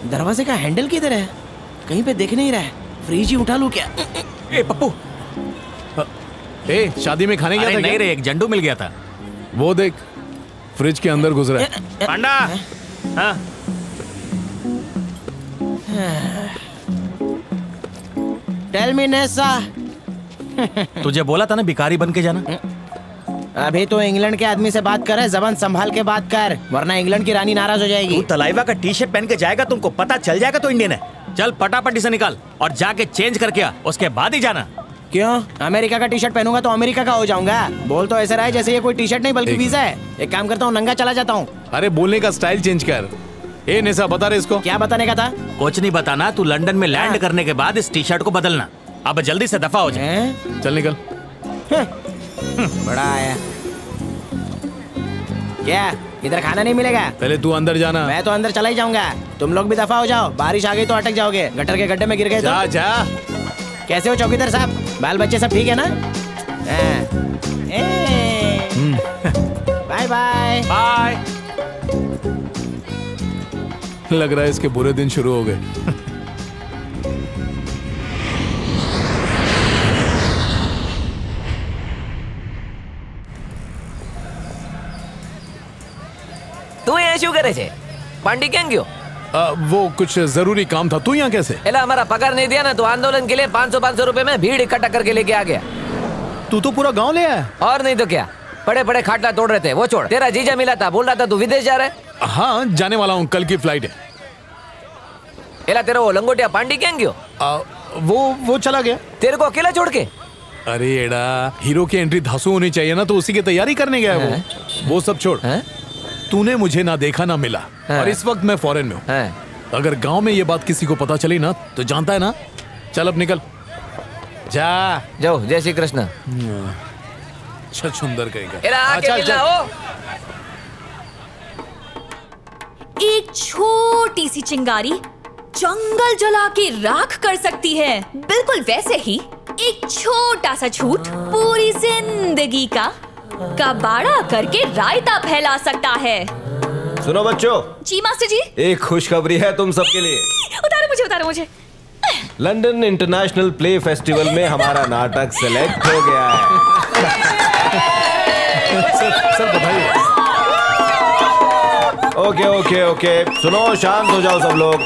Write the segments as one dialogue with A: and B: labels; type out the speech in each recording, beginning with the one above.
A: दरवाजे का हैंडल किधर है? कहीं पे दिख नहीं रहा है। फ्रिज ही उठा लूं क्या?
B: ए पप्पू,
C: शादी में खाने गया था?
B: नहीं रे, एक जंडू मिल गया था।
C: वो देख, फ्रिज के अंदर घुस रहा है।
B: पांडा, हाँ।
A: Tell me Nesa.
B: तुझे बोला था ना भिखारी बन के जाना।
A: अभी तो इंग्लैंड के आदमी से बात कर रहा है, जबान संभाल के बात कर, वरना इंग्लैंड की रानी नाराज हो जाएगी।
B: तू तलाइवा का टी शर्ट पहन के जाएगा, तुमको पता चल जाएगा तो इंडियन है। चल फटाफट से निकाल और जाके चेंज करके आ, उसके बाद ही जाना।
A: क्यों? अमेरिका का टी शर्ट पहनूंगा तो अमेरिका का हो जाऊंगा? बोल तो ऐसे रहा है जैसे ये कोई टी शर्ट नहीं बल्कि वीजा है। एक काम करता हूँ, नंगा चला जाता हूँ।
C: अरे बोलने का स्टाइल चेंज कर। ए नेसा, बता रहे इसको।
A: क्या बताने का था?
B: कुछ नहीं बताना, तू लंदन में लैंड करने के बाद इस टी शर्ट को बदलना। अब जल्दी से दफा हो जाए।
C: चल निकल।
A: बड़ा आया क्या? इधर खाना नहीं मिलेगा?
C: पहले तू अंदर जाना।
A: मैं तो अंदर चला ही जाऊंगा। तुम लोग भी दफा हो जाओ, बारिश आ गई तो अटक जाओगे। गटर के गड्ढे में गिर गए
C: जा,
A: तो
C: जा।
A: कैसे हो चौकीदार साहब? बाल बच्चे सब ठीक है ना? Bye bye
B: bye.
C: लग रहा है इसके बुरे दिन शुरू हो गए।
D: તું અહીંયા શું કરે છે? પાંડી ક્યાં ગયો?
C: वो कुछ जरूरी काम था। तू यहाँ कैसे?
D: एला हमारा पगार नहीं दिया ना, तो आंदोलन के लिए 500 रुपए में भीड़ इकट्ठा करके लेके आ गया।
C: तू तो पूरा गांव ले आया।
D: और नहीं तो क्या, बड़े बड़े खाटला तोड़ रहे थे। वो छोड़, तेरा जीजा मिला था, बोल रहा था तू विदेश जा रहा है।
C: हाँ, जाने वाला हूँ, कल की फ्लाइट है।
D: एला तेरा वो लंगोटिया पांडी क्યાં गयो?
C: वो चला गया।
D: तेरे को अकेला छोड़ के?
C: अरे एड़ा, हीरो की एंट्री धांसू होनी चाहिए ना, तो उसी की तैयारी करने गया है वो सब छोड़। तूने मुझे ना देखा ना मिला, और इस वक्त मैं फॉरेन में हूँ। अगर गांव में ये बात किसी को पता चली ना, तो जानता है ना। चल अब निकल जा।
D: जाओ, जय श्री कृष्ण।
C: छछुंदर कहेगा।
E: एक छोटी सी चिंगारी जंगल जला के राख कर सकती है। बिल्कुल वैसे ही एक छोटा सा झूठ पूरी जिंदगी का कबाड़ा करके रायता फैला सकता है।
F: सुनो बच्चों।
E: जी मास्टर जी।
F: एक खुशखबरी है तुम सबके लिए।
E: उतारो मुझे।
F: लंदन इंटरनेशनल प्ले फेस्टिवल में हमारा नाटक सेलेक्ट हो गया है।
C: सर बताइए।
F: ओके, सुनो, शांत हो जाओ सब लोग।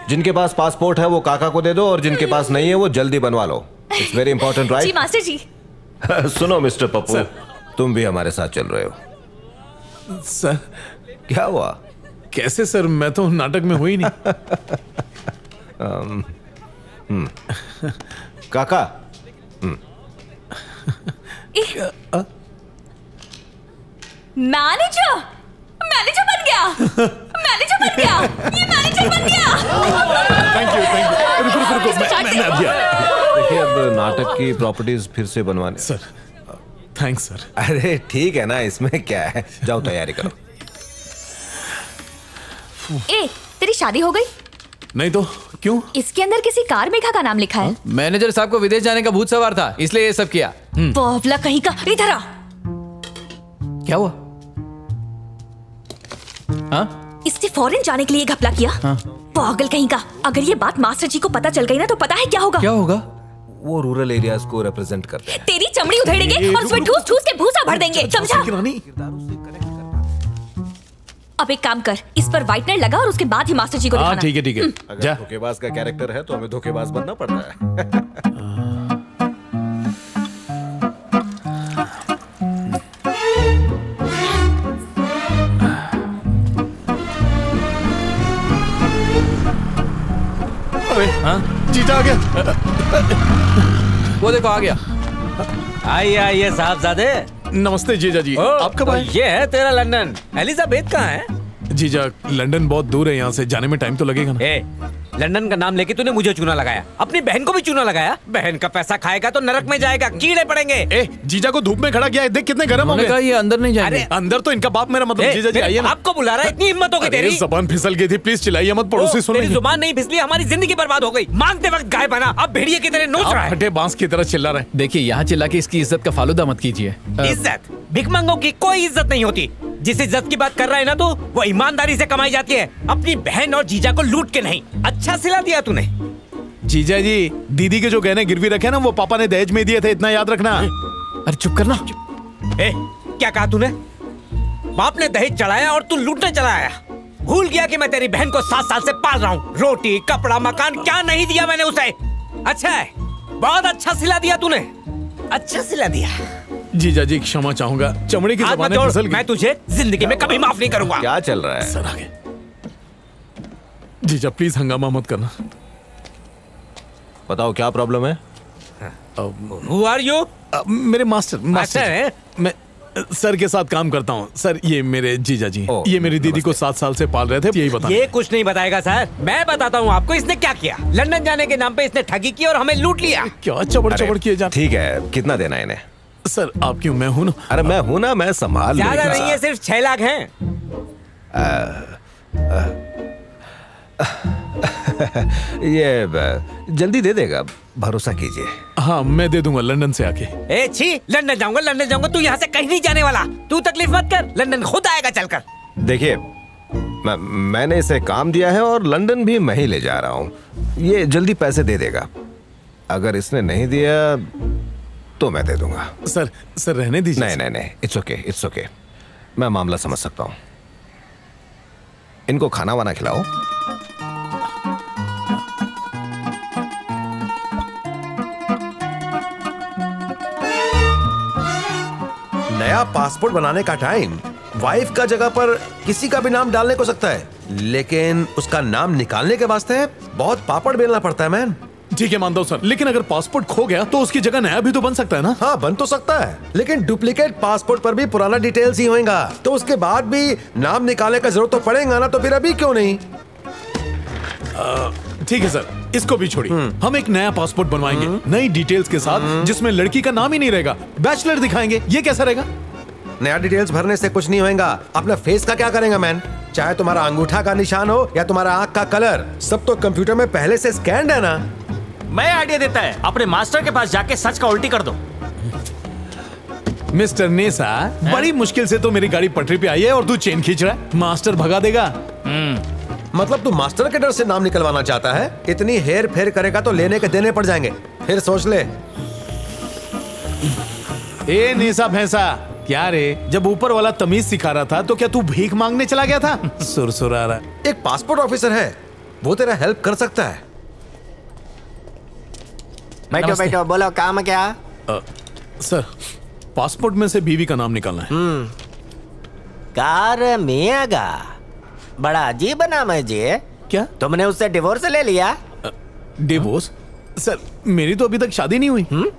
F: जिनके पास पासपोर्ट है वो काका को दे दो, और जिनके पास नहीं है वो जल्दी बनवा लो। It's very important, right?
E: जी मास्टर जी।
F: सुनो मिस्टर पप्पू, तुम भी हमारे साथ चल रहे हो।
C: सर
F: क्या हुआ?
C: कैसे सर, मैं तो नाटक में हुई नहीं।
F: काका।
E: मैनेजर बन गया। ये मैनेजर बन गया।
C: Thank you. रुको, मैं अभी आया।
F: देखिए, अब नाटक की प्रॉपर्टीज फिर से बनवाने।
C: Sir thanks sir.
F: अरे ठीक है ना, इसमें क्या है, जाओ तैयारी करो।
E: ए, तेरी शादी हो गई?
G: नहीं तो क्यों?
E: इसके अंदर किसी कार मेघा का नाम लिखा है।
H: मैनेजर साहब को विदेश जाने का भूत सवार था, इसलिए ये सब किया।
E: बावला कहीं का। इधर आ।
H: क्या हुआ? हाँ?
E: इससे फॉरेन जाने के लिए घपला किया।
H: हाँ?
E: पागल कहीं का। अगर ये बात मास्टर जी को पता चल गई ना, तो पता है क्या होगा?
H: क्या होगा?
F: वो रूरल एरियाज को रिप्रेजेंट करते हैं।
E: तेरी चमड़ी उधेड़ेंगे और उसमें ठूस ठूस के भूसा भर देंगे, समझा? अब एक काम कर, इस पर व्हाइटनर लगा और उसके बाद ही मास्टर जी को दिखाना।
C: ठीक है।
F: अगर धोखेबाज का कैरेक्टर है तो हमें धोखेबाज बनना पड़ता है।
C: जीजा आ गया।
H: वो देखो आ गया।
D: आइए साहबजादे।
C: नमस्ते जीजा जी। आप कब आए?
D: ये है तेरा लंदन। एलिजाबेथ कहाँ है?
C: जीजा, लंदन बहुत दूर है यहाँ से, जाने में टाइम तो लगेगा ना।
D: लंदन का नाम लेके तूने मुझे चूना लगाया, अपनी बहन को भी चूना लगाया। बहन का पैसा खाएगा तो नरक में जाएगा, कीड़े पड़ेंगे।
C: जीजा को धूप में खड़ा किया है, देख कितने गर्म हो गए।
H: ये अंदर नहीं जाएंगे।
C: अंदर तो इनका बाप मेरा मतलब। जीजा जी आइए ना।
D: आपको बुला रहा है, इतनी हिम्मत हो गई तेरी?
C: ज़बान फिसल गई थी, प्लीज चिल्लाइए मत, पड़ोसी सुन।
D: तेरी जुबान नहीं फिसली, हमारी जिंदगी बर्बाद हो गई। मांगते वक्त गाय बना, अब भेड़िए की तरह नोच रहा है।
C: फटे बांस की तरह चिल्ला रहे।
H: देखिए, यहाँ चिल्ला के इसकी इज्जत का फालूदा मत कीजिए।
D: इज्जत? भिखमंगों की कोई इज्जत नहीं होती। जिस इज्जत की बात कर रहा है ना, तो वो ईमानदारी से कमाई जाती है, अपनी बहन और जीजा को लूट के नहीं। अच्छा सिला दिया तूने।
C: जीजा जी, दीदी के जो गहने गिरवी रखे ना, वो पापा ने दहेज में दिए थे, इतना याद रखना।
H: अरे चुप करना।
D: क्या कहा तूने? बाप ने दहेज चढ़ाया और तू लूटने चला आया। भूल गया कि मैं तेरी बहन को 7 साल से पाल रहा हूँ। रोटी, कपड़ा, मकान क्या नहीं दिया मैंने उसे। अच्छा है, बहुत अच्छा सिला दिया तूने, अच्छा सिला दिया।
C: जीजा जी क्षमा चाहूंगा, चमड़े की ज़बान फिसल गई।
D: मैं तुझे जिंदगी में कभी माफ नहीं करूंगा।
F: क्या चल रहा है?
C: सर आगे। जीजा प्लीज हंगामा मत करना।
F: बताओ क्या प्रॉब्लम है?
D: Who are you?
C: मेरे मास्टर
D: है?
C: मैं सर के साथ काम करता हूँ। सर ये मेरे जीजा जी, ये मेरी दीदी को 7 साल से पाल रहे थे, यही बता।
D: ये कुछ नहीं बताएगा सर, मैं बताता हूँ आपको इसने क्या किया। लंदन जाने के नाम पे इसने ठगी की और हमें लूट लिया।
C: क्या चबड़ चबड़ किए जा।
F: ठीक है, कितना देना है इन्हें?
C: सर आप क्यों, मैं हूँ ना।
F: अरे मैं हूँ ना, मैं संभाल लूंगा।
D: ज्यादा नहीं है, सिर्फ 6 लाख हैं।
F: ये जल्दी दे देगा, भरोसा कीजिए।
C: हाँ मैं दे दूंगा, लंदन से आके।
D: ए छी, लंदन जाऊंगा। तू यहाँ से कहीं नहीं जाने वाला। तू तकलीफ मत कर, लंदन खुद आएगा चलकर।
F: देखिए, मैंने इसे काम दिया है और लंदन भी मैं ही ले जा रहा हूँ। ये जल्दी पैसे दे देगा। अगर इसने नहीं दिया तो मैं दे दूंगा।
C: सर रहने दीजिए।
F: नहीं, इट्स ओके, मैं मामला समझ सकता हूँ। इनको खाना वाना खिलाओ।
I: नया पासपोर्ट बनाने का टाइम वाइफ का जगह पर किसी का भी नाम डालने को सकता है, लेकिन उसका नाम निकालने के वास्ते बहुत पापड़ बेलना पड़ता है मैन।
C: ठीक है मानता हूँ सर, लेकिन अगर पासपोर्ट खो गया तो उसकी जगह नया भी तो बन सकता है ना।
I: हाँ बन तो सकता है, लेकिन डुप्लीकेट पासपोर्ट पर भी पुराना डिटेल्स ही होगा, तो उसके बाद भी नाम निकालने का जरूरत तो पड़ेगा ना, तो फिर अभी क्यों नहीं?
C: ठीक है सर, इसको भी छोड़िए। हम एक नया पासपोर्ट बनवाएंगे नई डिटेल्स के साथ, जिसमें लड़की का नाम ही नहीं रहेगा, बैचलर दिखाएंगे। ये कैसा रहेगा?
I: नया डिटेल्स भरने से कुछ नहीं होगा। अपना फेस का क्या करेंगे मैन? चाहे तुम्हारा अंगूठा का निशान हो या तुम्हारा आंख का कलर, सब तो कंप्यूटर में पहले से स्कैन्ड है ना।
B: मैं आइडिया देता है, अपने मास्टर के पास जाके सच का उल्टी कर दो।
C: मिस्टर नेसा, बड़ी मुश्किल से तो मेरी गाड़ी पटरी पे आई है और तू चेन खींच रहा है। मास्टर भगा देगा।
I: मतलब तू मास्टर के डर से नाम निकलवाना चाहता है? इतनी हेर फेर करेगा तो लेने के देने पड़ जाएंगे, फिर सोच ले।
C: ए नेसा भैंसा, क्या रे, जब ऊपर वाला तमीज सिखा रहा था तो क्या तू भीख मांगने चला गया था? सुरसुरा रहा।
I: एक पासपोर्ट ऑफिसर है, वो तेरा हेल्प कर सकता है।
A: बैठो, बोलो काम क्या?
C: सर पासपोर्ट में से बीवी का नाम निकालना है।
A: कार मियागा, बड़ा अजीब नाम है जी।
C: क्या
A: तुमने उससे डिवोर्स ले लिया?
C: डिवोर्स? सर मेरी तो अभी तक शादी नहीं हुई।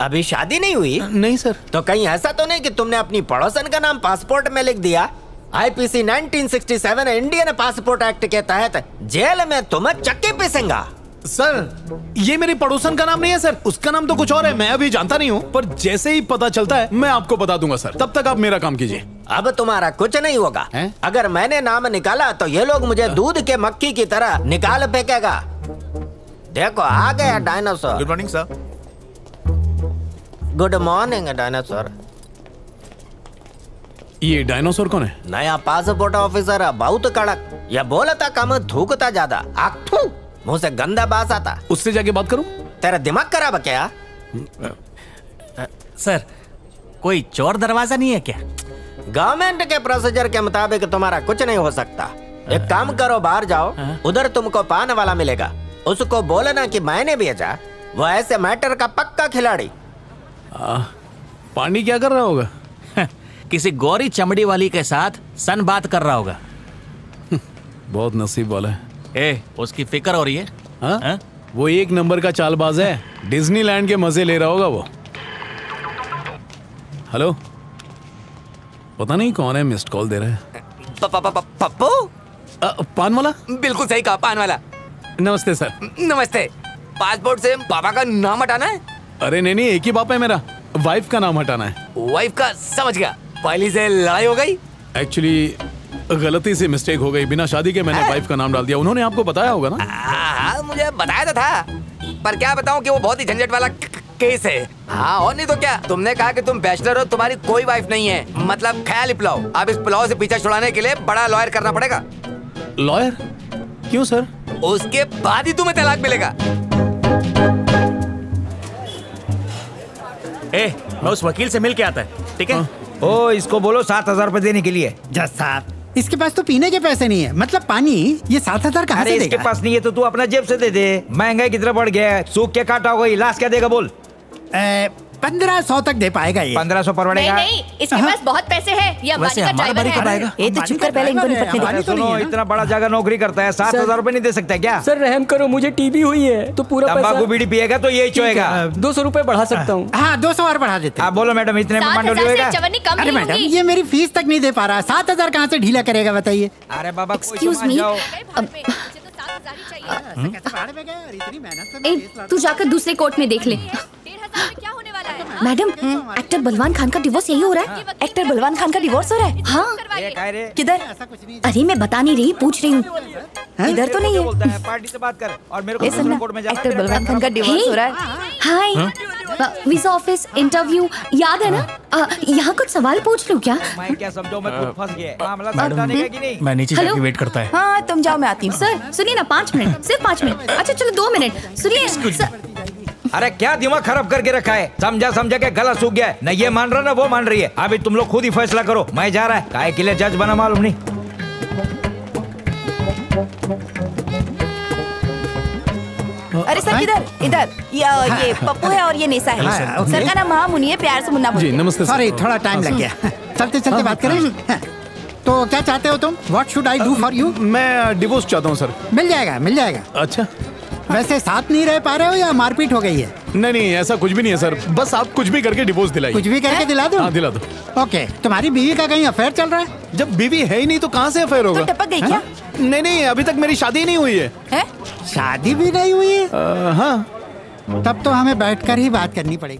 A: अभी शादी नहीं हुई?
C: नहीं सर।
A: तो कहीं ऐसा तो नहीं कि तुमने अपनी पड़ोसन का नाम पासपोर्ट में लिख दिया? आईपीसी 1967 इंडियन पासपोर्ट एक्ट के तहत जेल में तुम चक्के पीसेंगा।
C: सर ये मेरी पड़ोसन का नाम नहीं है सर, उसका नाम तो कुछ और है, मैं अभी जानता नहीं हूँ, पर जैसे ही पता चलता है मैं आपको बता दूंगा सर। तब तक आप मेरा काम कीजिए।
A: अब तुम्हारा कुछ नहीं होगा। अगर मैंने नाम निकाला तो ये लोग मुझे दूध के मक्खी की तरह निकाल फेंकेगा। देखो आ गया dinosaur.
B: Good morning sir.
A: Good morning dinosaur.
C: ये डायनासोर कौन है?
A: नया पासपोर्ट ऑफिसर, बहुत कड़क। यह बोलता कम, थूकता ज्यादा। आखू मुंह से गंदा बास आता।
C: उससे जाके बात करूं?
A: तेरा दिमाग खराब है क्या?
B: सर कोई चोर दरवाजा नहीं है क्या?
A: गवर्नमेंट के प्रोसीजर के मुताबिक तुम्हारा कुछ नहीं हो सकता। एक काम करो, बाहर जाओ, उधर तुमको पान वाला मिलेगा, उसको बोलना कि मैंने भेजा। वो ऐसे मैटर का पक्का खिलाड़ी।
C: पानी क्या कर रहा होगा?
B: किसी गोरी चमड़ी वाली के साथ सन बात कर रहा होगा।
C: बहुत नसीब वाला है।
B: उसकी फिक्र हो रही है।
C: हाँ? वो एक नंबर का चालबाज है, डिज्नीलैंड के मजे ले रहा होगा वो। हेलो, पता नहीं कौन है, मिस्ड कॉल दे रहा है।
D: पप्पू?
C: पान वाला?
D: बिल्कुल सही कहा, पान वाला।
C: नमस्ते सर।
D: नमस्ते। पासपोर्ट से पापा का नाम हटाना है?
C: अरे नहीं, एक ही बाप है मेरा, वाइफ का नाम हटाना है।
D: वाइफ का? समझ गया। पहली से लड़ाई हो गई?
C: एक्चुअली गलती से मिस्टेक हो गई, बिना शादी के मैंने वाइफ का नाम डाल दिया। उन्होंने आपको बताया होगा ना?
D: हाँ मुझे बताया तो था, पर क्या बताऊं कि वो बहुत ही झंझट वाला
J: केस है। हाँ और नहीं तो क्या, तुमने कहा कि तुम बैचलर हो, तुम्हारी कोई वाइफ नहीं है, मतलब ख्याली पुलाव। अब इस पुलाव से पीछा छुड़ाने के लिए बड़ा लॉयर करना पड़ेगा।
C: लॉयर? क्यों सर?
J: उसके बाद ही तुम्हें तलाक मिलेगा।
B: मैं उस वकील से मिल के आता है, ठीक है?
D: ओ इसको बोलो 7,000 रुपए देने के लिए।
K: जज साहब, इसके पास तो पीने के पैसे नहीं है, मतलब पानी। ये 7,000 कहाँ से देगा?
D: इसके पास नहीं है तो तू अपना जेब से दे दे। महंगाई कितना बढ़ गया है, सूख के काटा हो गई, लास्ट क्या देगा बोल?
K: 1500 तक दे पाएगा ये।
D: 1500 पर बढ़ेगा?
E: नहीं, इसके पास बहुत पैसे हैं। ये अंबानी का ड्राइवर है।
L: ये तो चुप कर, पहले इनको निपटने दे।
D: सुनो, इतना बड़ा जगह नौकरी करता है, 7,000 रुपए नहीं दे सकता क्या?
L: सर रहम करो, मुझे टीबी हुई है तो पूरा
D: तंबाकू बीड़ी पिएगा तो यही चोएगा।
L: 200 रुपए बढ़ा सकता हूँ।
K: हाँ 200 और बढ़ा देते।
D: आप बोलो मैडम, इतने में मांडो होगा?
K: अरे मैडम, ये मेरी फीस तक नहीं दे पा रहा, 7,000 कहाँ से ढीला करेगा बताइए?
D: अरे बाबा
E: एक्सक्यूज मी, तू जाकर दूसरे कोर्ट में देख ले। मैडम, एक्टर बलवान खान का डिवोर्स यही हो रहा है।
L: एक्टर बलवान खान का डिवोर्स हो रहा है?
E: हाँ।
L: किधर?
E: अरे मैं बता नहीं रही, पूछ रही हूँ।
L: इधर तो नहीं है।
D: पार्टी से बात कर और मेरे को
L: सुनना,
D: कोर्ट में जाना।
L: एक्टर बलवान खान का डिवोर्स हो रहा है।
E: हाय, वीजा ऑफिस इंटरव्यू याद है ना? यहाँ कुछ सवाल पूछ लूँ क्या?
D: मैं क्या समझो, मैं खुद फंस गया। मामला समझाने का कि नहीं?
B: मैं नीचे जाके वेट करता है।
L: हाँ तुम जाओ, मैं आती हूँ।
E: सर सुनिए ना, 5 मिनट, सिर्फ 5 मिनट। अच्छा चलो 2 मिनट सुनिए।
D: अरे क्या दिमाग खराब करके रखा है, समझा के गला सूख गया है। न ये मान रहा ना वो मान रही है। अभी तुम लोग खुद ही फैसला करो, मैं जा रहा है। काहे के लिए जज बना मालूम नहीं।
L: अरे सर किधर? इधर ये पप्पू है और ये नेसा है। सर का नाम महामुनि है, प्यार से मुन्ना बोलते हैं।
C: जी नमस्ते।
K: सॉरी, थोड़ा टाइम लग गया। चलते चलते बात करें। तो क्या चाहते हो तुम? What should I do for you?
C: मैं डिवोर्स चाहता हूँ सर।
K: मिल जाएगा, मिल जाएगा।
C: अच्छा,
K: वैसे साथ नहीं रह पा रहे हो या मारपीट हो गई है?
C: नहीं ऐसा कुछ भी नहीं है सर, बस आप कुछ भी करके डिवोर्स दिलाइए।
K: कुछ भी करके दिला दो?
C: हाँ दिला दो।
K: ओके, तुम्हारी बीवी का कहीं अफेयर चल रहा है?
C: जब बीवी है ही नहीं तो कहाँ से अफेयर होगा?
L: तो टपक गई क्या?
C: नहीं अभी तक मेरी शादी ही नहीं हुई है।
K: शादी भी नहीं हुई है?
C: हाँ।
K: तब तो हमें बैठकर ही बात करनी पड़ेगी।